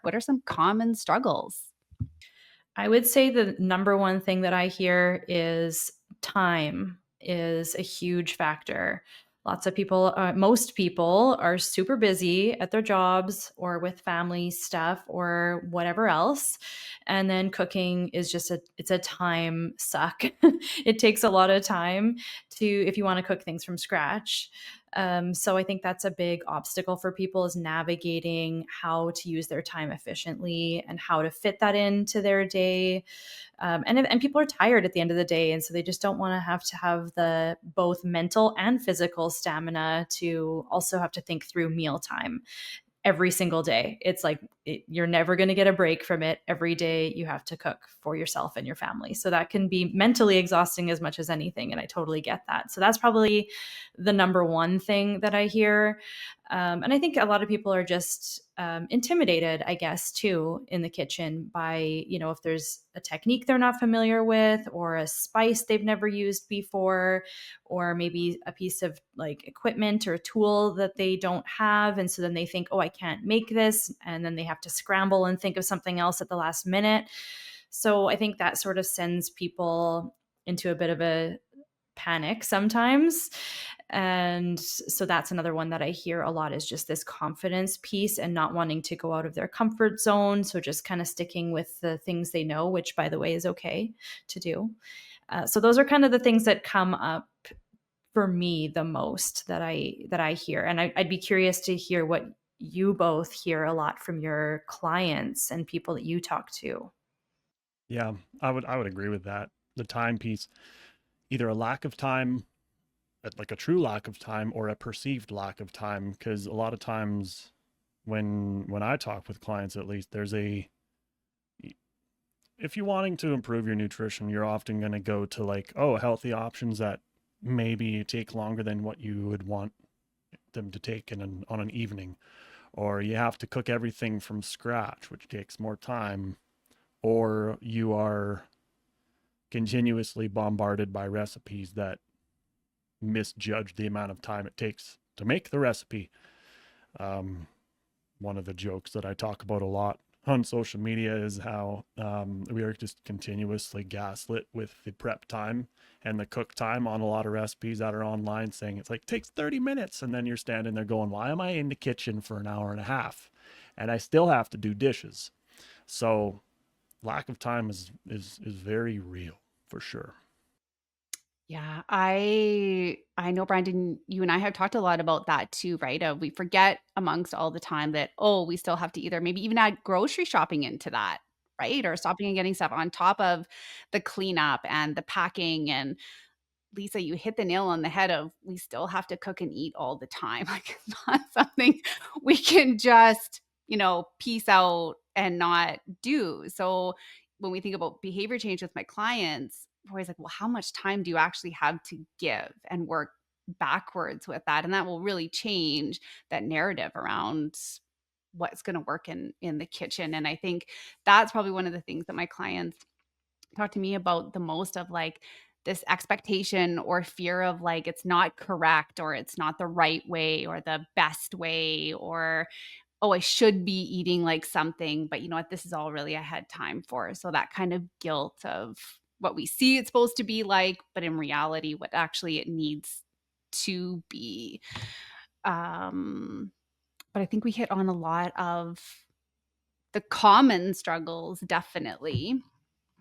What are some common struggles? I would say the number one thing that I hear is time is a huge factor. Lots of people, most people are super busy at their jobs or with family stuff or whatever else. And then cooking is just it's a time suck. It takes a lot of time if you want to cook things from scratch. So I think that's a big obstacle for people is navigating how to use their time efficiently and how to fit that into their day. And people are tired at the end of the day, and so they just don't want to have the both mental and physical stamina to also have to think through mealtime every single day. It's like you're never going to get a break from it. Every day you have to cook for yourself and your family. So that can be mentally exhausting as much as anything. And I totally get that. So that's probably the number one thing that I hear. And I think a lot of people are just intimidated, I guess, too, in the kitchen by, if there's a technique they're not familiar with or a spice they've never used before, or maybe a piece of like equipment or a tool that they don't have. And so then they think, oh, I can't make this. And then they have to scramble and think of something else at the last minute. So I think that sort of sends people into a bit of a panic sometimes. And so that's another one that I hear a lot is just this confidence piece and not wanting to go out of their comfort zone. So just kind of sticking with the things they know, which by the way is okay to do. So those are kind of the things that come up for me the most that I hear. And I'd be curious to hear what you both hear a lot from your clients and people that you talk to. Yeah, I would agree with that. The time piece, either a lack of time, like a true lack of time, or a perceived lack of time. Because a lot of times, when I talk with clients, at least, if you're wanting to improve your nutrition, you're often going to go to like, oh, healthy options that maybe take longer than what you would want them to take on an evening, or you have to cook everything from scratch, which takes more time, or you are continuously bombarded by recipes that misjudge the amount of time it takes to make the recipe. Um, One of the jokes that I talk about a lot on social media is how we are just continuously gaslit with the prep time and the cook time on a lot of recipes that are online, saying it's like takes 30 minutes, and then you're standing there going, why am I in the kitchen for an hour and a half and I still have to do dishes? So lack of time is very real for sure. Yeah, I know, Brandon, you and I have talked a lot about that too, right? We forget amongst all the time that, oh, we still have to either maybe even add grocery shopping into that, right? Or stopping and getting stuff on top of the cleanup and the packing. And Lisa, you hit the nail on the head of we still have to cook and eat all the time. Like it's not something we can just, piece out and not do. So when we think about behavior change with my clients, we're always like, well, how much time do you actually have to give and work backwards with that? And that will really change that narrative around what's going to work in the kitchen. And I think that's probably one of the things that my clients talk to me about the most of like this expectation or fear of like it's not correct or it's not the right way or the best way or oh I should be eating like something but you know what this is all really I had time for. So that kind of guilt of what we see it's supposed to be like but in reality what actually it needs to be. um but I think we hit on a lot of the common struggles definitely.